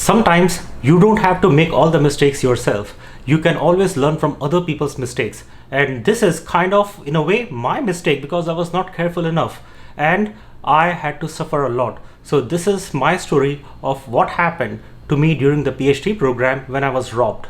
Sometimes you don't have to make all the mistakes yourself. You can always learn from other people's mistakes. And this is kind of, in a way, my mistake because I was not careful enough and I had to suffer a lot. So this is my story of what happened to me during the PhD program when I was robbed.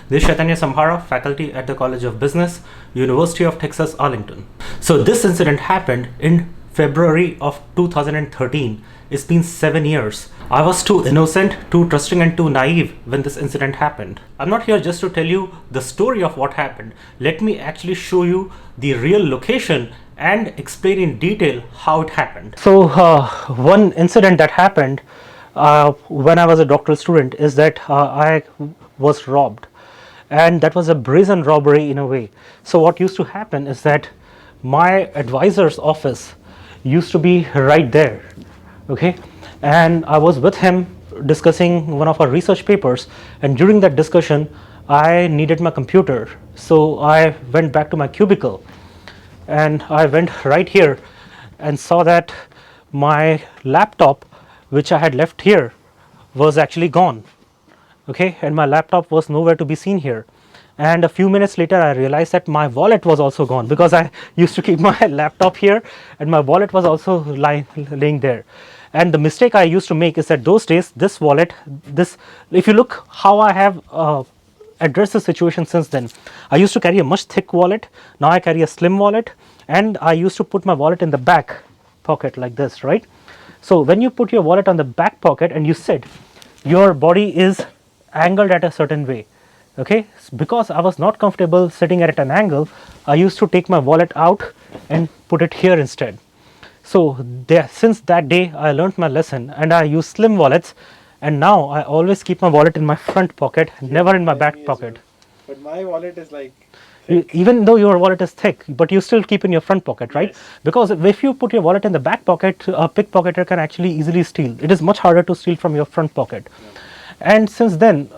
This is Chaitanya Samhara, faculty at the College of Business, University of Texas, Arlington. So this incident happened in February of 2013. It's been 7 years. I was too innocent, too trusting and too naive when this incident happened. I'm not here just to tell you the story of what happened. Let me actually show you the real location and explain in detail how it happened. So one incident that happened when I was a doctoral student is that I was robbed. And that was a brazen robbery in a way. So what used to happen is that my advisor's office used to be right there, okay, and I was with him discussing one of our research papers, and during that discussion I needed my computer, so I went back to my cubicle and I went right here and saw that my laptop, which I had left here, was actually gone, okay, and my laptop was nowhere to be seen here. And a few minutes later I realized that my wallet was also gone, because I used to keep my laptop here and my wallet was also laying there. And the mistake I used to make is that those days this wallet, if you look how I have addressed the situation since then, I used to carry a much thick wallet, now I carry a slim wallet, and I used to put my wallet in the back pocket like this, right? So when you put your wallet on the back pocket and you sit, your body is angled at a certain way, okay, because I was not comfortable sitting at an angle, I used to take my wallet out and put it here instead. So since that day I learned my lesson and I use slim wallets, and now I always keep my wallet in my front pocket, never in my back pocket. But my wallet is like thick. Even though your wallet is thick, but you still keep in your front pocket, right? Yes. Because if you put your wallet in the back pocket, a pickpocketer can actually easily steal. It is much harder to steal from your front pocket. Yeah. And since then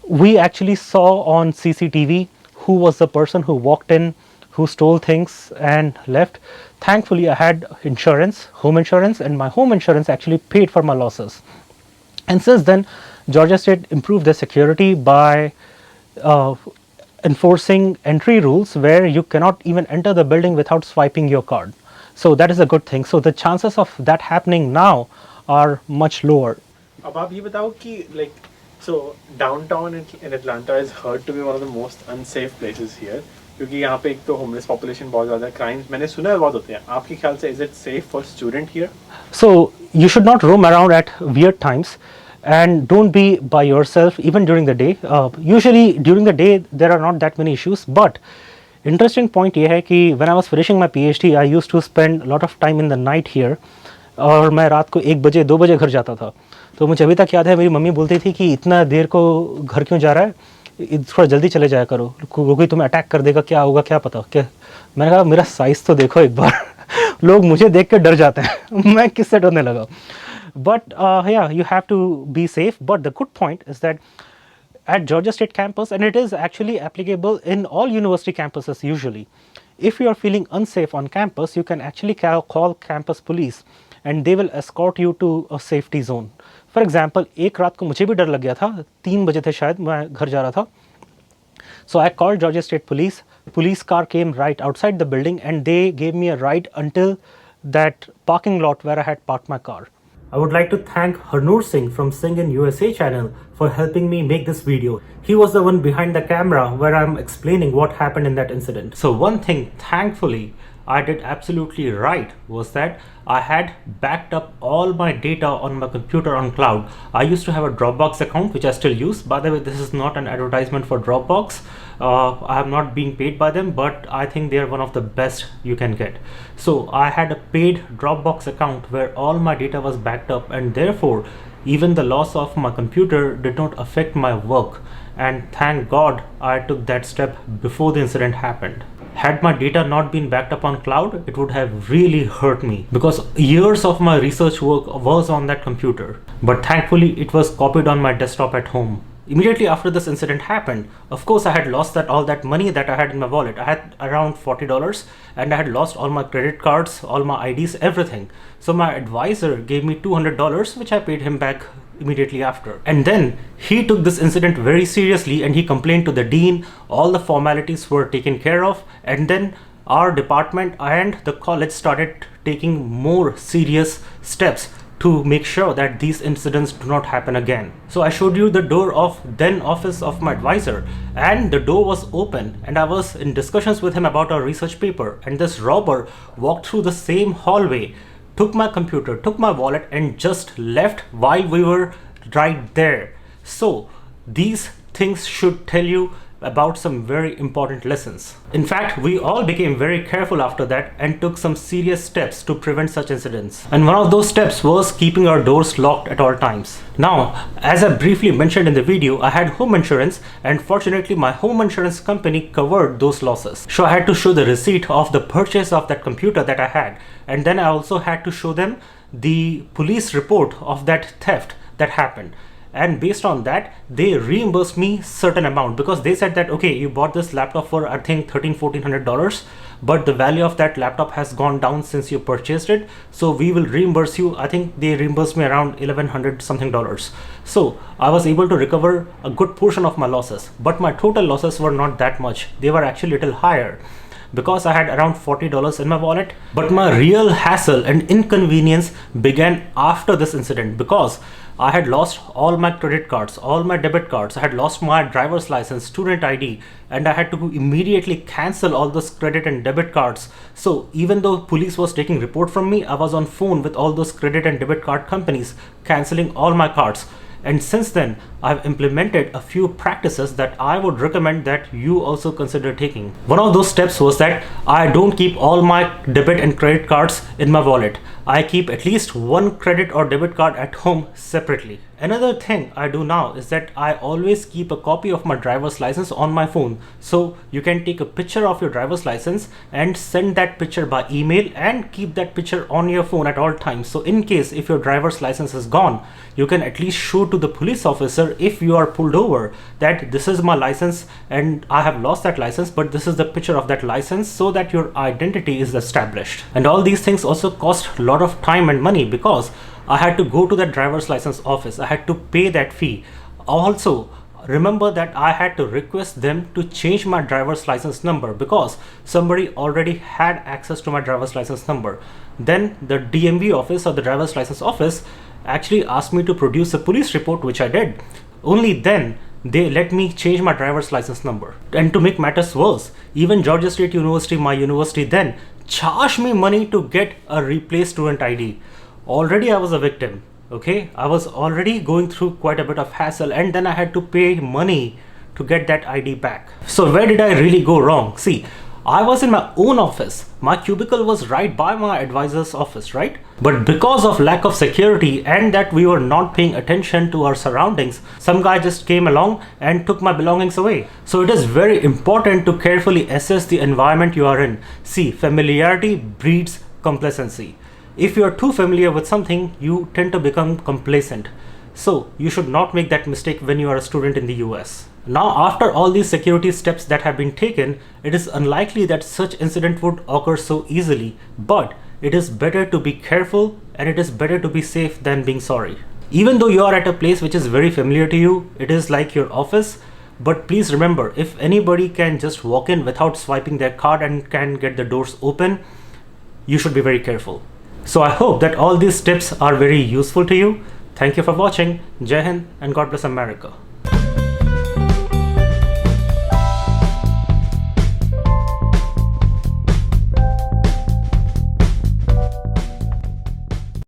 we actually saw on CCTV who was the person who walked in, who stole things and left. Thankfully I had insurance, home insurance, and my home insurance actually paid for my losses. And since then Georgia State improved their security by enforcing entry rules where you cannot even enter the building without swiping your card. So that is a good thing. So the chances of that happening now are much lower. अब आप ये बताओ कि like so downtown in Atlanta is heard to be one of the most unsafe places here, क्योंकि यहाँ पे एक तो homeless population बहुत ज़्यादा है, crimes मैंने सुना है बहुत होते हैं. आपके ख्याल से is it safe for student here? So you should not roam around at weird times and don't be by yourself even during the day. Usually during the day there are not that many issues, but interesting point ये है कि when I was finishing my PhD I used to spend a lot of time in the night here, और मैं रात को 1 बजे 2 बजे घर जाता था. तो मुझे अभी तक याद है मेरी मम्मी बोलती थी कि इतना देर को घर क्यों जा रहा है, थोड़ा जल्दी चले जाया करो, कोई तुम्हें अटैक कर देगा, क्या होगा क्या पता क्या. मैंने कहा मेरा साइज़ तो देखो एक बार लोग मुझे देख के डर जाते हैं मैं किससे डरने लगा. But yeah, you have to be safe. But the good point is that at Georgia State campus, and it is actually applicable in all university campuses usually, if you are feeling unsafe on campus, you can actually call campus police and they will escort you to a safety zone. For example, एक रात को मुझे भी डर लग गया था, 3 बजे थे शायद, मैं घर जा रहा था. So I called Georgia State Police. Police car came right outside the building and they gave me a ride until that parking lot where I had parked my car. I would like to thank Harnoor Singh from Singh in USA channel for helping me make this video. He was the one behind the camera where I'm explaining what happened in that incident. So one thing, thankfully, I did absolutely right was that I had backed up all my data on my computer on cloud. I used to have a Dropbox account which I still use. By the way, this is not an advertisement for Dropbox. I am not being paid by them, but I think they are one of the best you can get. So I had a paid Dropbox account where all my data was backed up, and therefore even the loss of my computer did not affect my work. And thank God I took that step before the incident happened. Had my data not been backed up on cloud, it would have really hurt me because years of my research work was on that computer. But thankfully it was copied on my desktop at home. Immediately after this incident happened, of course I had lost all that money that I had in my wallet. I had around $40 and I had lost all my credit cards, all my IDs, everything. So my advisor gave me $200, which I paid him back immediately after. And then he took this incident very seriously and he complained to the dean. All the formalities were taken care of, and then our department and the college started taking more serious steps to make sure that these incidents do not happen again. So I showed you the door of then office of my advisor, and the door was open and I was in discussions with him about our research paper, and this robber walked through the same hallway, took my computer, took my wallet, and just left while we were right there. So these things should tell you about some very important lessons. In fact, we all became very careful after that and took some serious steps to prevent such incidents. And one of those steps was keeping our doors locked at all times. Now, as I briefly mentioned in the video, I had home insurance, and fortunately my home insurance company covered those losses. So I had to show the receipt of the purchase of that computer that I had, and then I also had to show them the police report of that theft that happened. And based on that, they reimbursed me certain amount, because they said that, okay, you bought this laptop for I think $1,300-$1,400, but the value of that laptop has gone down since you purchased it, so we will reimburse you. I think they reimbursed me around $1,100 something. So I was able to recover a good portion of my losses, but my total losses were not that much. They were actually a little higher, because I had around $40 in my wallet. But my real hassle and inconvenience began after this incident, because I had lost all my credit cards, all my debit cards. I had lost my driver's license, student ID, and I had to immediately cancel all those credit and debit cards. So even though police was taking report from me, I was on phone with all those credit and debit card companies, canceling all my cards. And since then, I've implemented a few practices that I would recommend that you also consider taking. One of those steps was that I don't keep all my debit and credit cards in my wallet. I keep at least one credit or debit card at home separately. Another thing I do now is that I always keep a copy of my driver's license on my phone. So you can take a picture of your driver's license and send that picture by email and keep that picture on your phone at all times. So in case if your driver's license is gone, you can at least show to the police officer if you are pulled over that this is my license and I have lost that license, but this is the picture of that license, so that your identity is established. And all these things also cost a lot of time and money, because I had to go to that driver's license office. I had to pay that fee. Also, remember that I had to request them to change my driver's license number, because somebody already had access to my driver's license number. Then the DMV office, or the driver's license office, actually asked me to produce a police report, which I did. Only then they let me change my driver's license number. And to make matters worse, even Georgia State University, my university, then charged me money to get a replaced student ID. Already I was a victim. Okay, I was already going through quite a bit of hassle, and then I had to pay money to get that ID back. So where did I really go wrong? See, I was in my own office. My cubicle was right by my advisor's office, right? But because of lack of security and that we were not paying attention to our surroundings, some guy just came along and took my belongings away. So it is very important to carefully assess the environment you are in. See, familiarity breeds complacency. If you are too familiar with something, you tend to become complacent. So you should not make that mistake when you are a student in the US. Now, after all these security steps that have been taken, it is unlikely that such incident would occur so easily, but it is better to be careful and it is better to be safe than being sorry. Even though you are at a place which is very familiar to you, it is like your office, but please remember, if anybody can just walk in without swiping their card and can get the doors open, you should be very careful. So I hope that all these tips are very useful to you. Thank you for watching. Jai Hind and God bless America.